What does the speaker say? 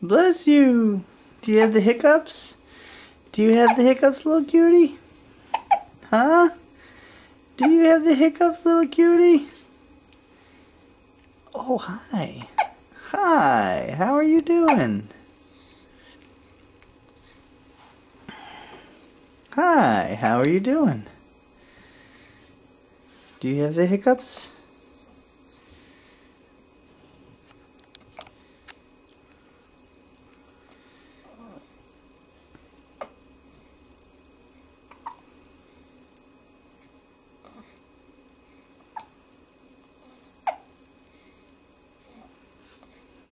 Bless you. Do you have the hiccups? Do you have the hiccups, little cutie? Huh? Do you have the hiccups, little cutie? Oh, hi. Hi. How are you doing? Hi. How are you doing? Do you have the hiccups?